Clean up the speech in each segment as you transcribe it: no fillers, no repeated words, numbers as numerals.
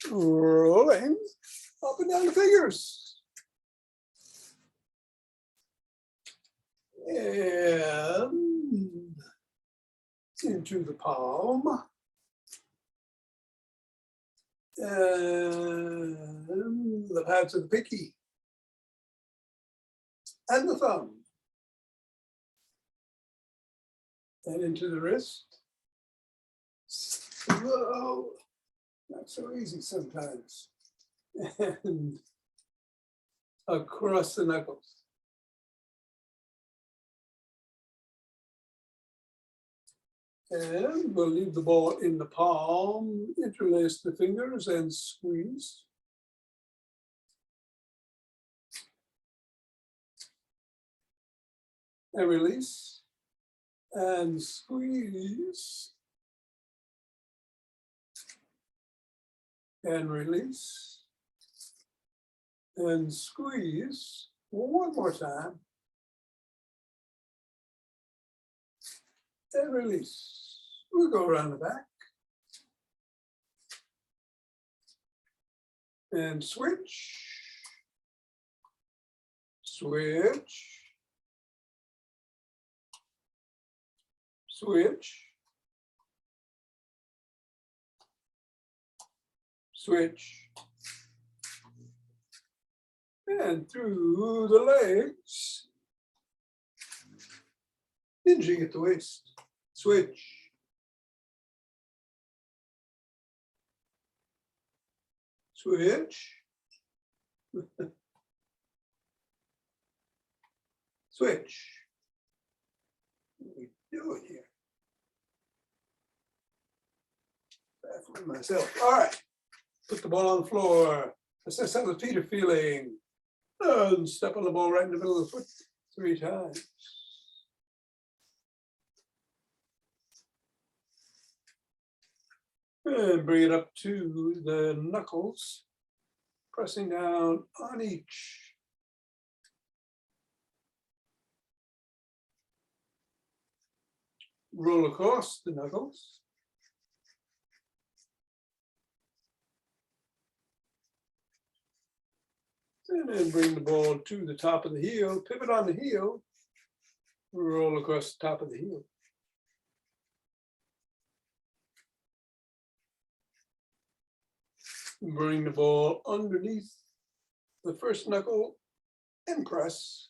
Rolling up and down the fingers. And into the palm. And the pads of the pinky. And the thumb. And into the wrist. Slow. Not so easy sometimes. And across the knuckles. And we'll leave the ball in the palm, interlace the fingers and squeeze. And release. And squeeze. And release. And squeeze. One more time. And release. We'll go around the back. And switch. Switch. Switch. Switch. And through the legs. Hinging at the waist. Switch. Switch. Switch. What are we doing here? Baffling myself. All right. Put the ball on the floor. Assess how the feet are feeling. And step on the ball right in the middle of the foot 3 times. And bring it up to the knuckles, pressing down on each. Roll across the knuckles. And then bring the ball to the top of the heel, pivot on the heel, roll across the top of the heel. Bring the ball underneath the first knuckle and press.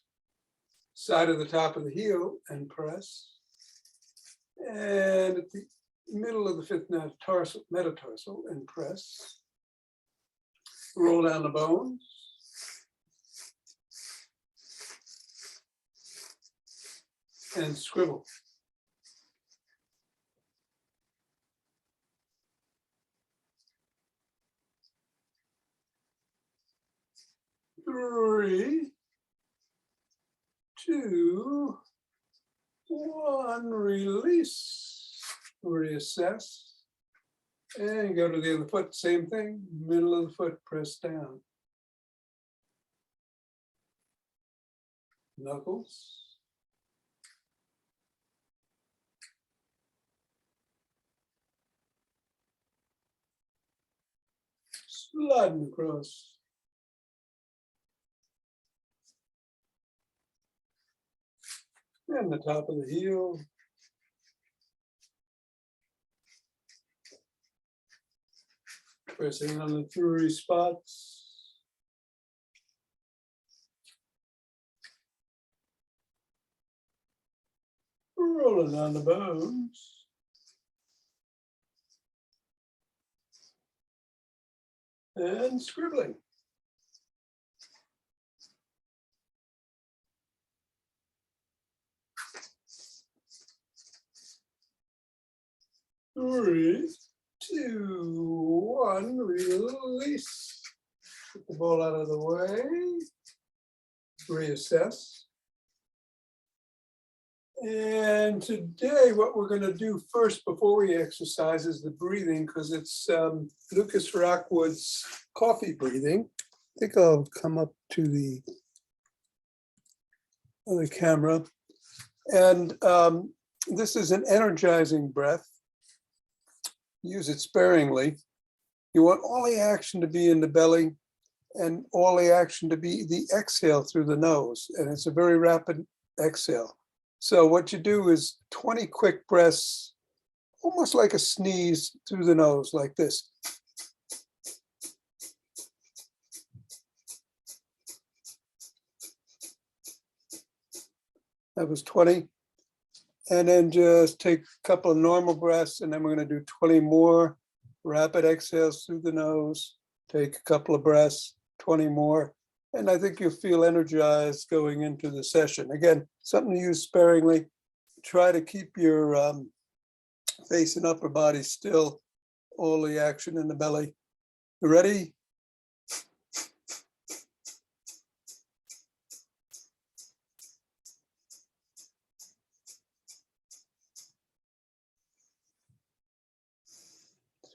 Side of the top of the heel and press. And at the middle of the fifth metatarsal and press. Roll down the bones. And scribble. Three, 2, 1, release, reassess, and go to the other foot, same thing, middle of the foot, press down. Knuckles. Sliding across. And the top of the heel. Pressing on the 3 spots. Rolling on the bones. And scribbling. Three, 2, 1, release. Put the ball out of the way. Reassess. And today, what we're going to do first before we exercise is the breathing, because it's Lucas Rockwood's coffee breathing. I think I'll come up to the other camera. And this is an energizing breath. Use it sparingly. You want all the action to be in the belly and all the action to be the exhale through the nose. And it's a very rapid exhale. So what you do is 20 quick breaths, almost like a sneeze through the nose, like this. That was 20. And then just take a couple of normal breaths, and then we're going to do 20 more rapid exhales through the nose. Take a couple of breaths, 20 more. And I think you'll feel energized going into the session. Again, something to use sparingly. Try to keep your face and upper body still, all the action in the belly. You ready?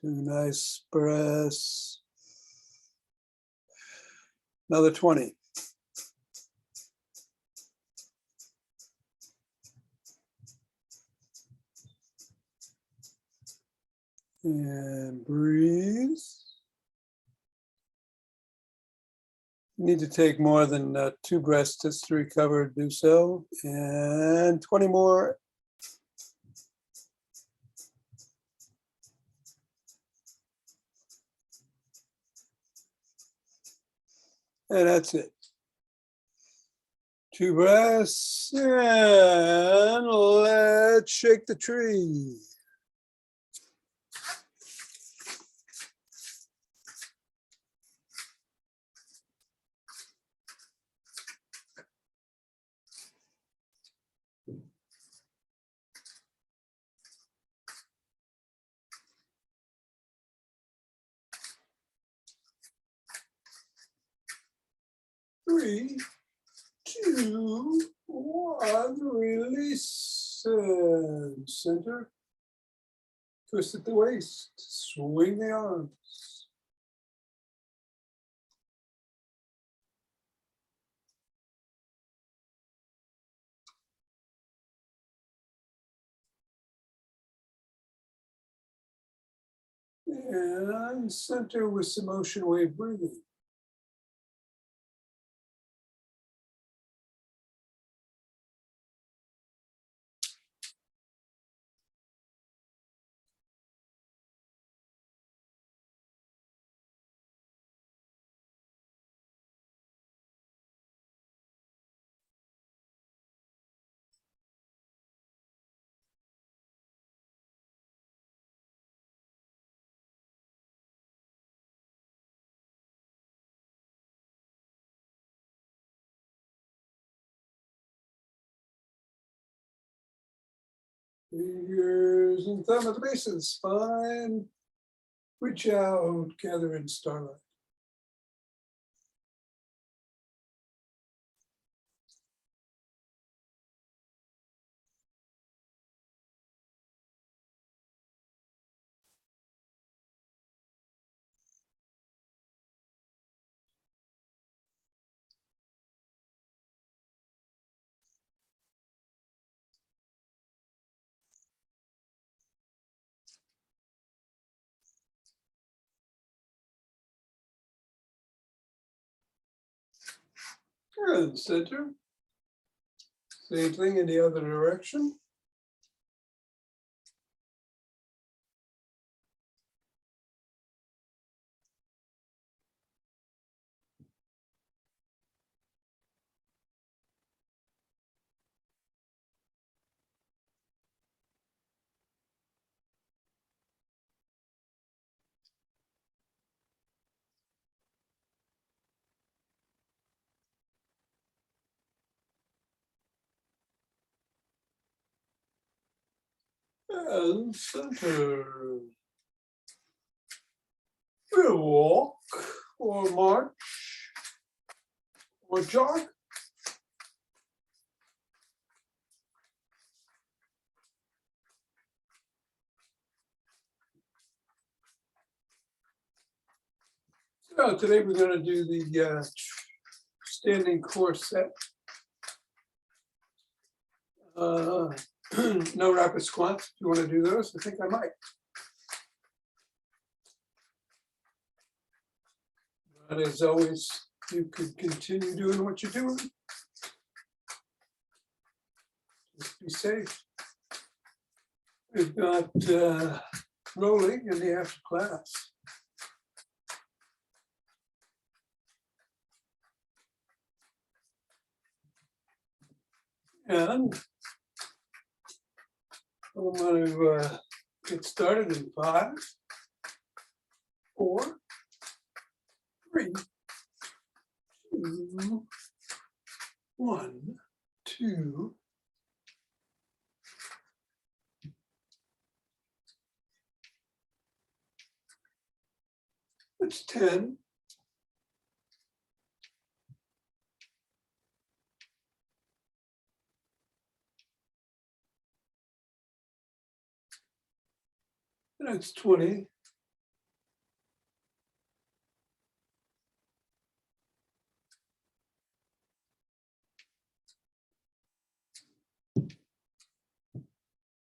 Two nice breaths. Another 20. And breathe. You need to take more than 2 breaths just to recover, do so. And 20 more. And that's it. 2 breaths, and let's shake the tree. Three, 2, 1, release and center. Twist at the waist, swing the arms. And center with some ocean wave breathing. Fingers and thumb at the base of the spine. Reach out, gather in starlight. And center. Same thing in the other direction. And center. We'll walk or march or jog. So today we're going to do the standing core set. No rapid squats. Do you want to do those? I think I might. And as always, you could continue doing what you're doing. Just be safe. We've got rolling in the after class. And I'm going to get started in 5, 4, 3, 2, 1, 2. It's 10. And it's 20.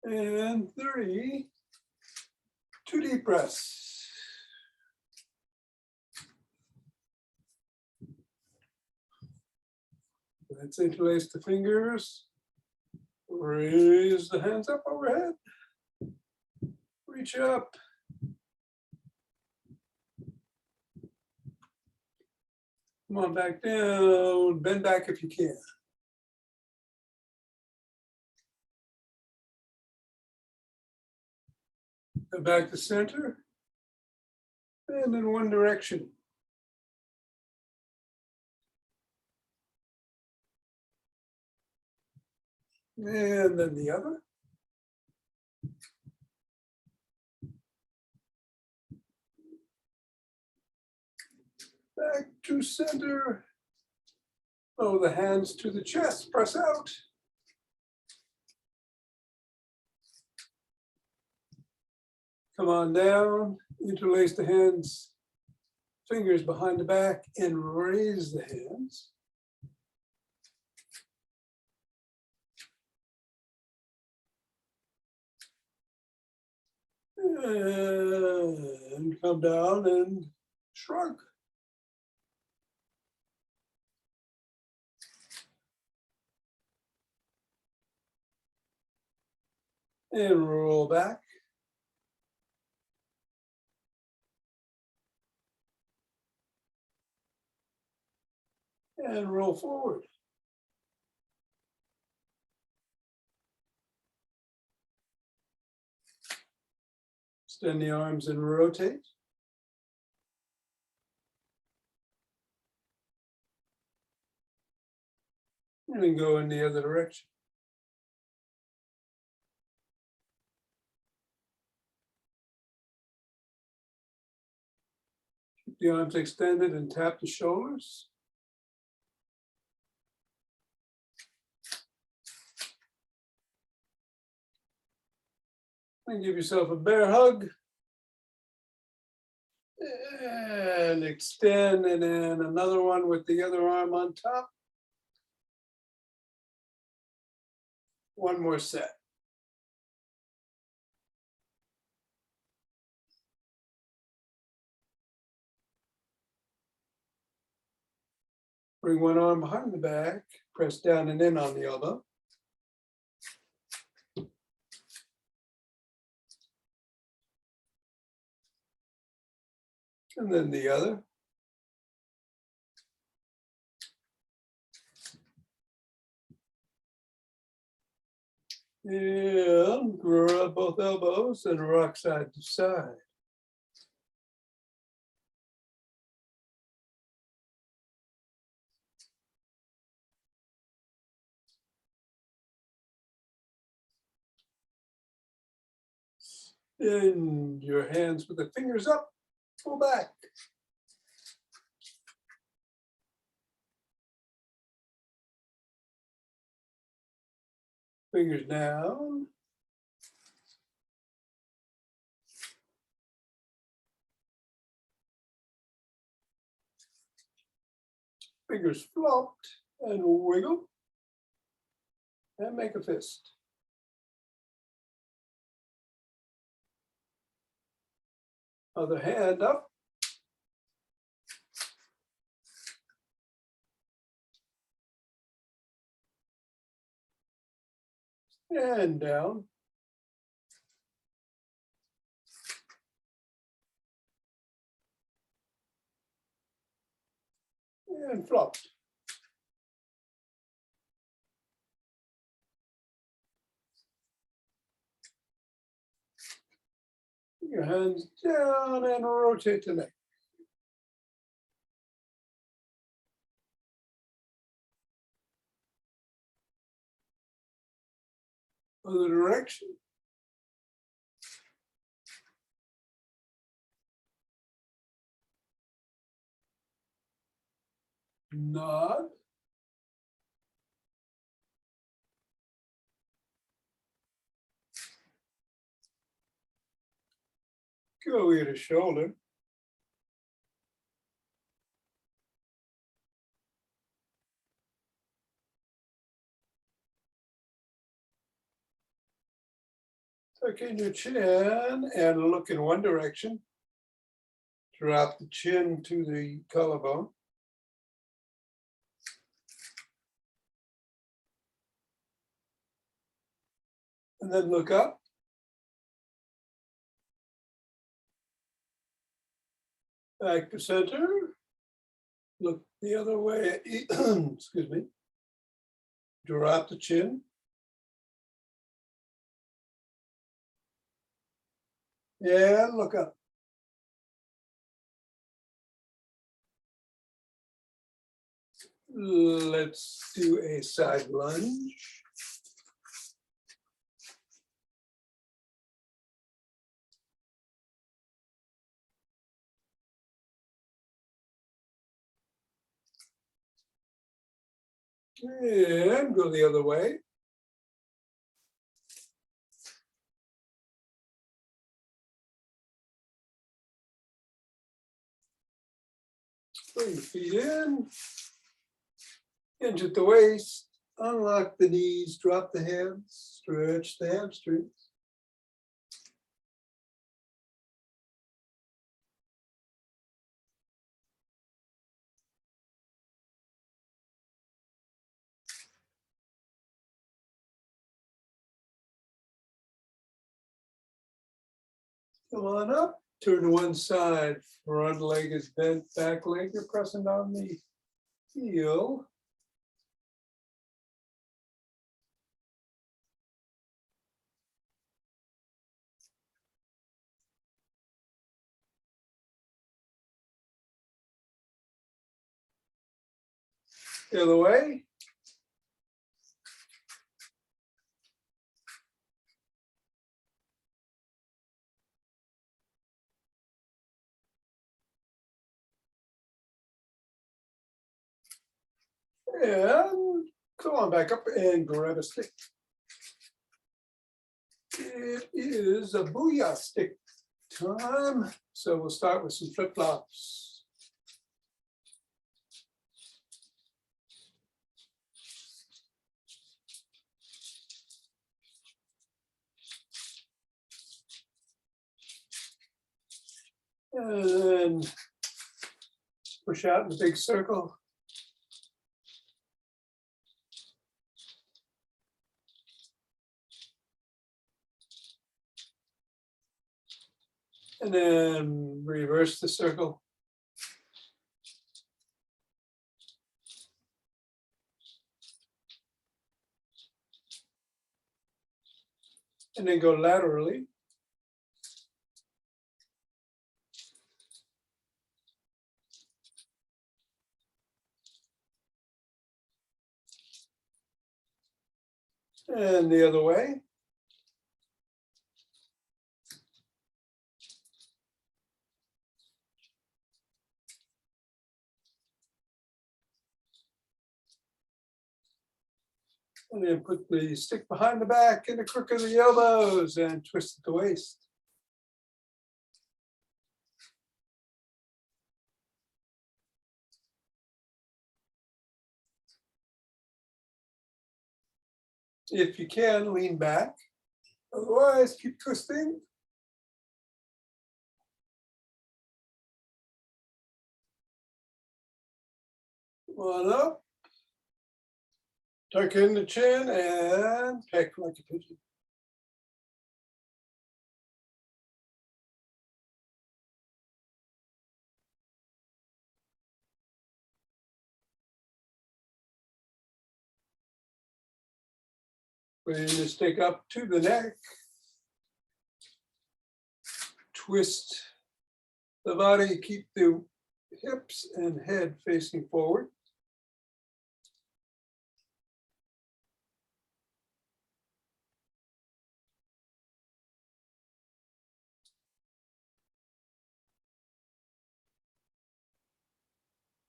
And 30. 2 deep breaths. Let's interlace the fingers. Raise the hands up overhead. Reach up. Come on back down. Bend back if you can. Go back to center. And in one direction. And then the other. Back to center. Throw the hands to the chest, press out. Come on down, interlace the hands, fingers behind the back, and raise the hands. And come down and shrug. And roll back. And roll forward. Extend the arms and rotate. And then go in the other direction. Keep the arms extended and tap the shoulders. And give yourself a bear hug. And extend, and then another one with the other arm on top. One more set. Bring one arm behind the back, press down and in on the elbow. And then the other. And grab both elbows and rock side to side. And your hands with the fingers up, pull back. Fingers down. Fingers flopped and wiggle. And make a fist. Other hand up. and down. And flopped. Your hands down and rotate the neck. Other direction. Nod. Go ear to shoulder. Tuck in your chin and look in one direction. Drop the chin to the collarbone. And then look up. Back to center. Look the other way. Excuse me. Drop the chin. And look up. Let's do a side lunge. And go the other way. Bring the feet in. Hinge at the waist. Unlock the knees. Drop the hands. Stretch the hamstrings. Come on up. Turn to one side. Front leg is bent. Back leg, you're pressing on the heel. The other way. And come on back up and grab a stick. It is a Booyah stick time. So we'll start with some flip-flops. And then push out in a big circle. And then reverse the circle. And then go laterally. And the other way. And then put the stick behind the back and the crook of the elbows and twist at the waist. If you can, lean back. Otherwise, keep twisting. Come on up. Tuck in the chin and peck like a pigeon. Bring the stick up to the neck. Twist the body, keep the hips and head facing forward.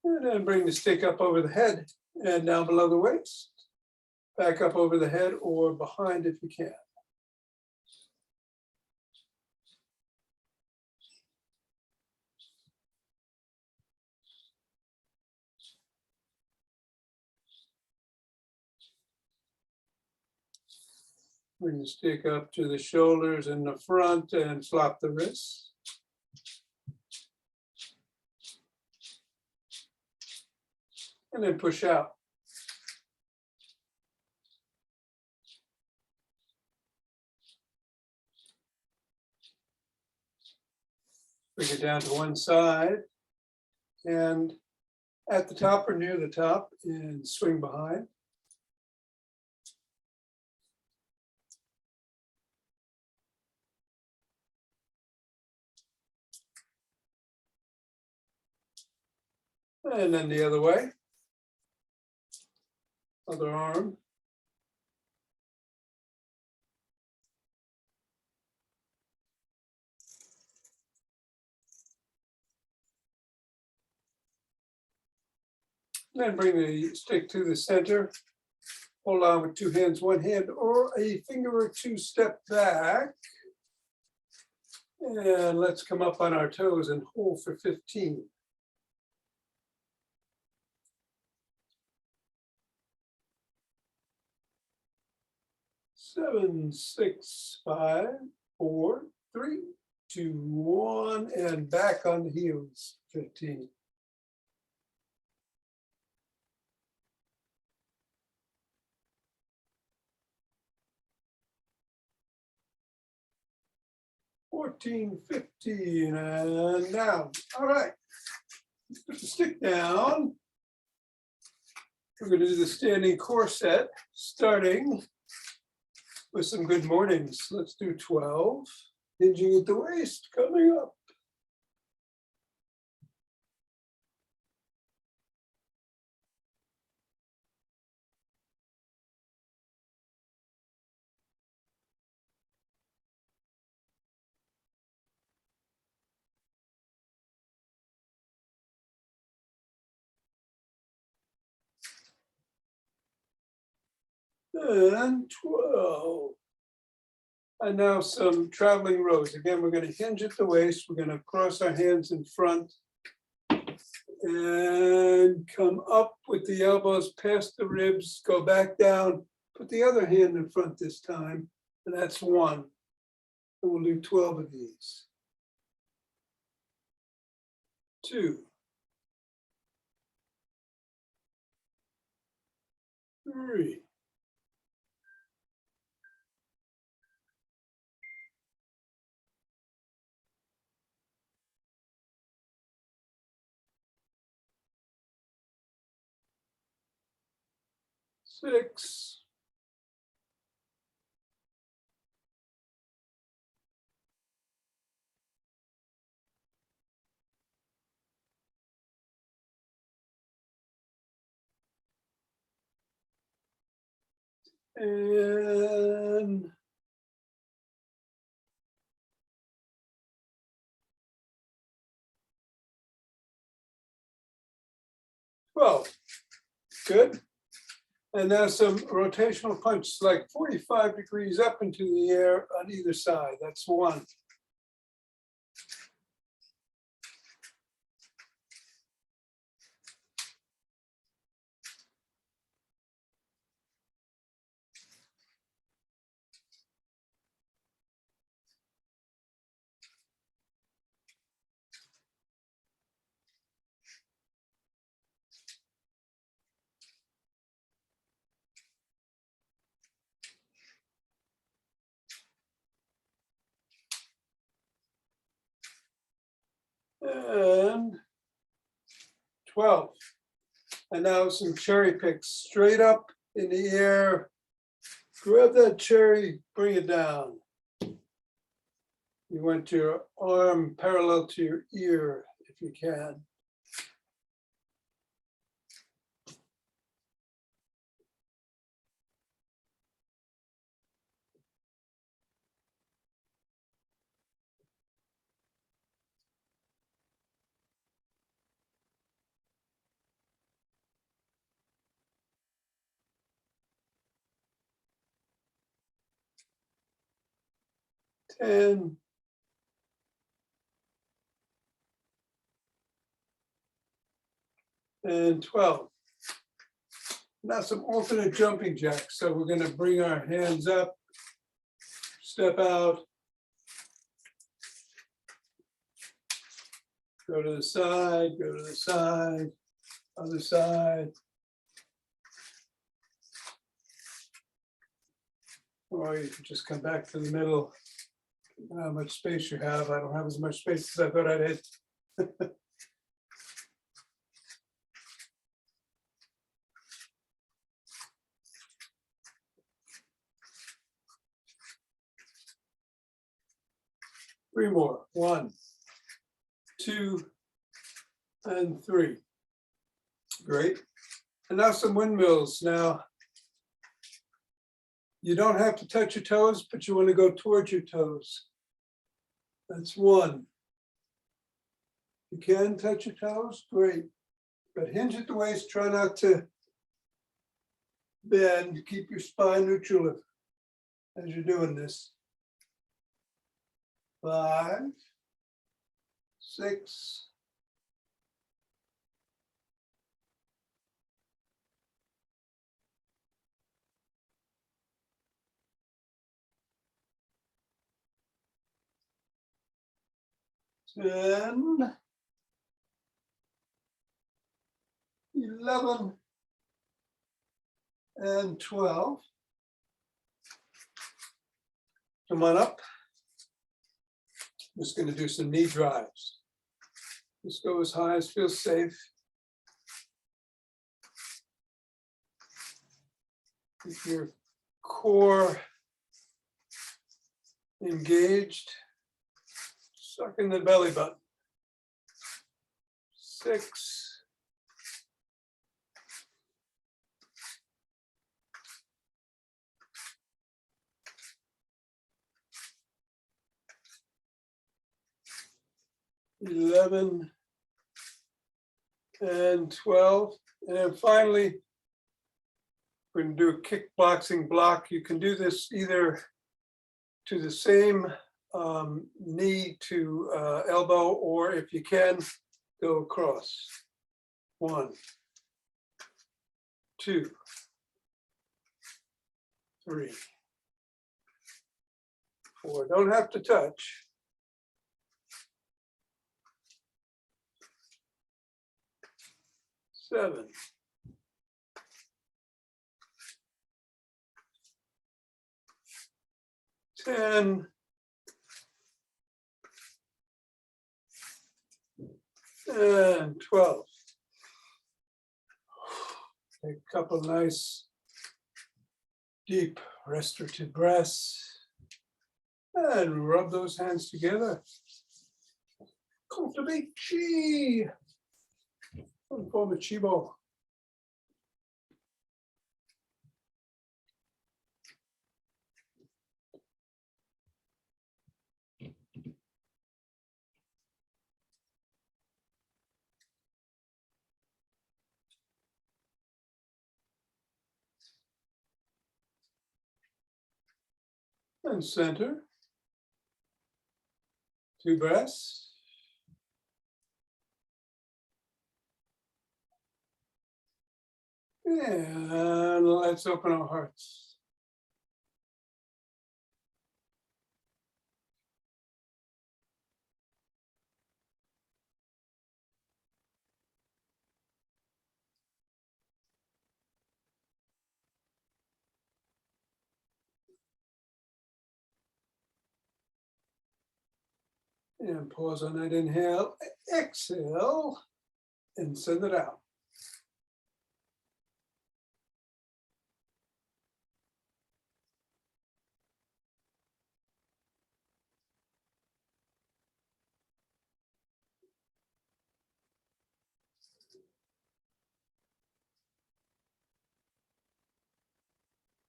And then bring the stick up over the head and down below the waist. Back up over the head or behind if you can. Bring the stick up to the shoulders and the front and flop the wrists. And then push out. Bring it down to one side and at the top or near the top and swing behind. And then the other way. Other arm. Then bring the stick to the center. Hold on with two hands, one hand or a finger or two, step back. And let's come up on our toes and hold for 15. 7, 6, 5, 4, 3, 2, 1, and back on the heels, 15. $14, $15, and down. All right, put the stick down. We're going to do the standing core set, starting with some good mornings. Let's do 12. Hinging at the waist, coming up. And 12. And now some traveling rows. Again, we're going to hinge at the waist. We're going to cross our hands in front and come up with the elbows past the ribs, go back down, put the other hand in front this time, and that's 1. And we'll do 12 of these. 2, 3, 6, 12. Good. And now some rotational punches, like 45 degrees up into the air on either side. That's 1. and 12. And now some cherry picks straight up in the air. Grab that cherry, bring it down. You want your arm parallel to your ear if you can. And and 12. Now some alternate jumping jacks. So we're going to bring our hands up, step out, go to the side, other side. Or you can just come back to the middle. I don't know how much space you have. I don't have as much space as I thought I'd had. 3 more. 1, 2, and 3. Great. And now some windmills. Now, you don't have to touch your toes, but you want to go towards your toes. That's 1. You can touch your toes, great. But hinge at the waist, try not to bend, keep your spine neutral as you're doing this. 5, 6, 10, 11, and 12. Come on up. I'm just going to do some knee drives. Just go as high as feels safe. Keep your core engaged. Suck in the belly button. 6, 11, and 12. And then finally, we're going to do a kickboxing block. You can do this either to the same knee to elbow, or if you can, go across. 1, 2, 3, 4. Don't have to touch. 7, 10, and 12. Take a couple nice, deep restorative breaths and rub those hands together. Cultivate chi. Form a chi ball. And center. 2 breaths. And let's open our hearts. And pause on that inhale. exhale and send it out.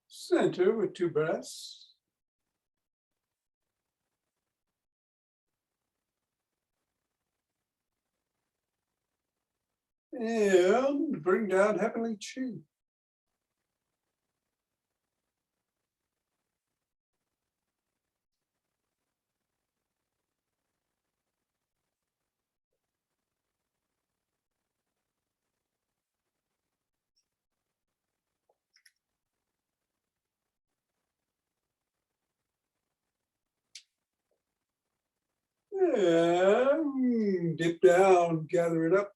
Center with 2 breaths. And bring down heavenly chi. And dip down, gather it up.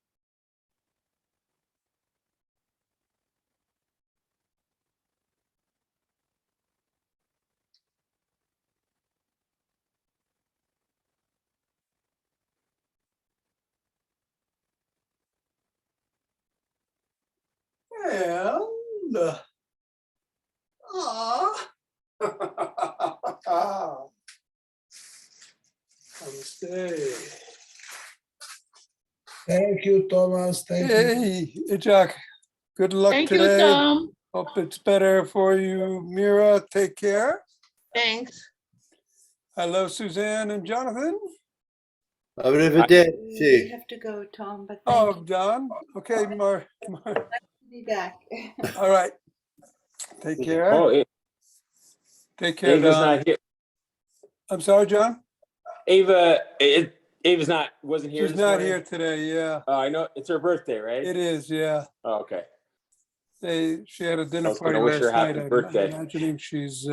And Namaste. Thank you, Thomas. Thank you. Hey, Jack. Good luck Thank you, today. Tom. Hope it's better for you, Mira. Take care. Thanks. Hello, Suzanne and Jonathan. We Arrivederci. have to go, Tom, but Oh, thank Don. Okay, Mar. you. Be back. All right. Take care. Oh, Take care, Ava's Don. not here. I'm sorry, John. Ava's wasn't here. She's this not morning? here today. Yeah, Oh, I know it's her birthday, right? it is. Yeah. Oh, okay. She had a I dinner was party gonna wish her last night. happy I'm birthday. imagining she's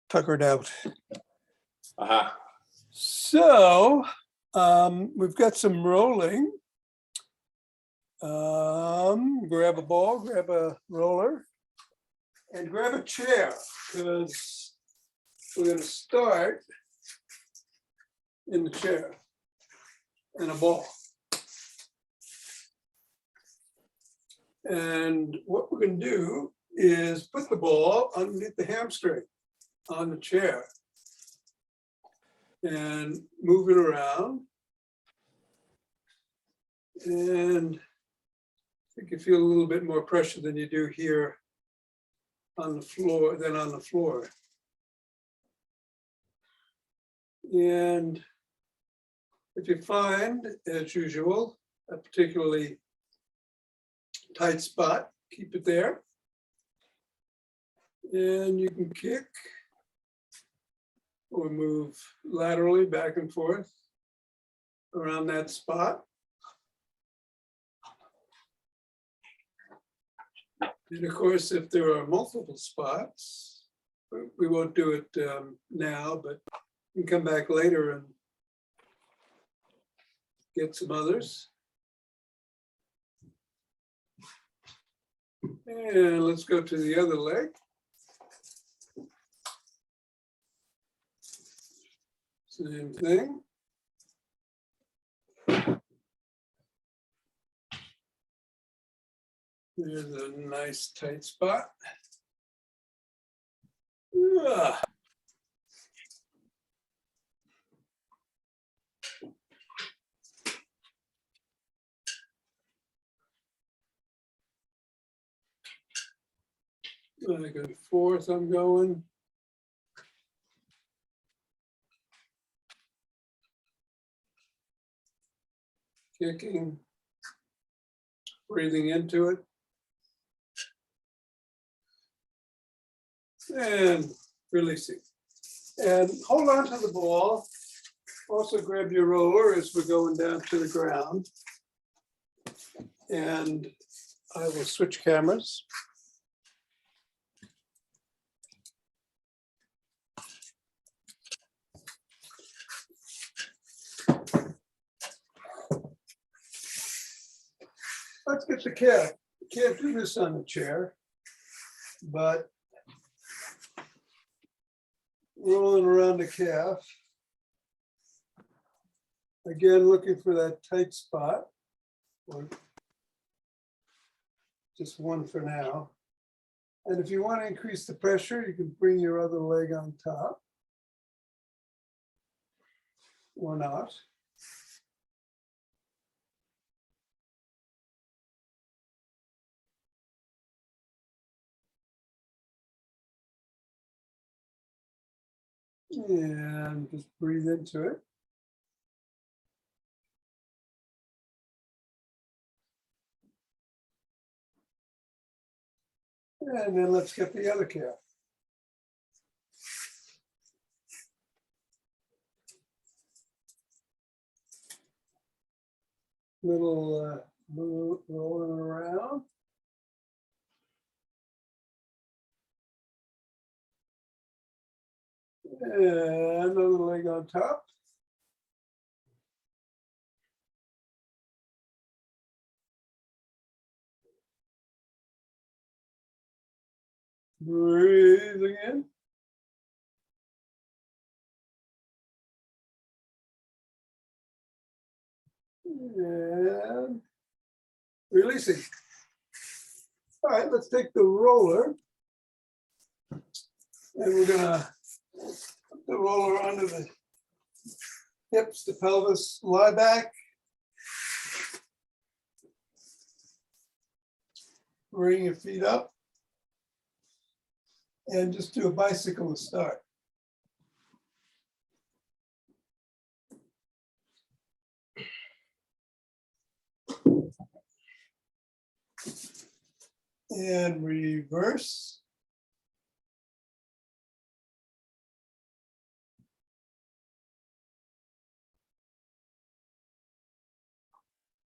tuckered out. Uh-huh. So we've got some rolling. Grab a ball, grab a roller, and grab a chair, because we're going to start in the chair and a ball. And what we're going to do is put the ball underneath the hamstring on the chair and move it around. And I think you feel a little bit more pressure than you do here on the floor than on the floor. And if you find, as usual, a particularly tight spot, keep it there. And you can kick or move laterally back and forth around that spot. And of course, if there are multiple spots, we won't do it now, but you can come back later and get some others. And let's go to the other leg. Same thing. There's a nice tight spot. Ah. Back and forth I'm going. Kicking, breathing into it. And releasing. And hold on to the ball. Also grab your roller as we're going down to the ground. And I will switch cameras. Let's get the calf. You can't do this on the chair, but rolling around the calf Again, looking for that tight spot. Or just one for now. And if you want to increase the pressure, you can bring your other leg on top. Or not. And just breathe into it. And then let's get the other calf. Little rolling around. And another leg on top. Breathe again. And releasing. All right, let's take the roller. And we're gonna put the roller under the hips, the pelvis, lie back. Bring your feet up. And just do a bicycle to start. And reverse.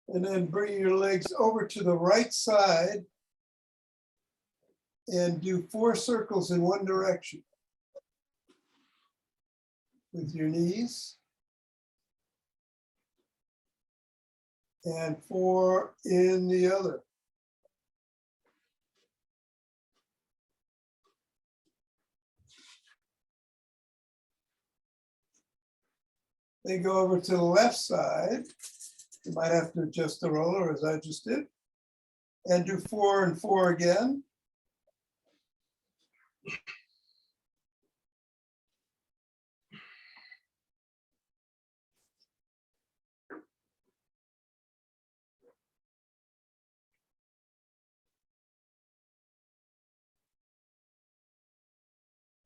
And then bring your legs over to the right side and do 4 circles in one direction with your knees. And 4 in the other. Then go over to the left side. You might have to adjust the roller as I just did. And do 4 and 4 again.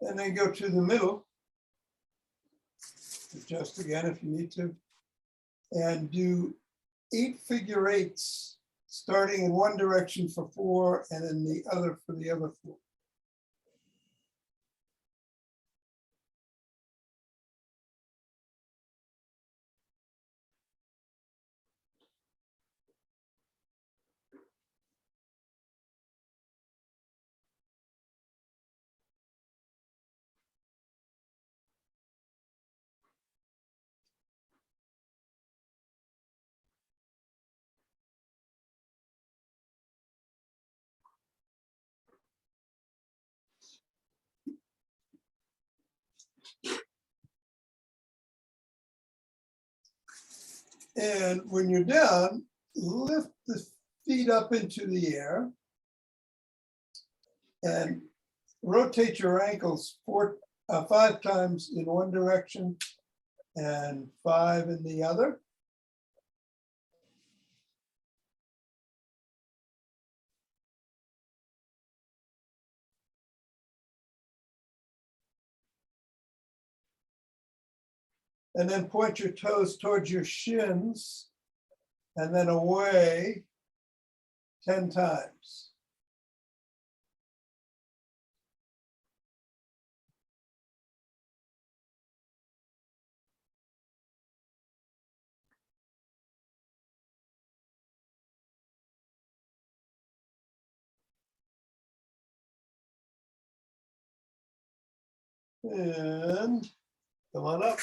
And then go to the middle. Adjust again if you need to. And do 8 figure 8s, starting in one direction for 4 and in the other for the other 4. And when you're down, lift the feet up into the air and rotate your ankles 5 times in one direction and 5 in the other. And then point your toes towards your shins and then away 10 times. And come on up.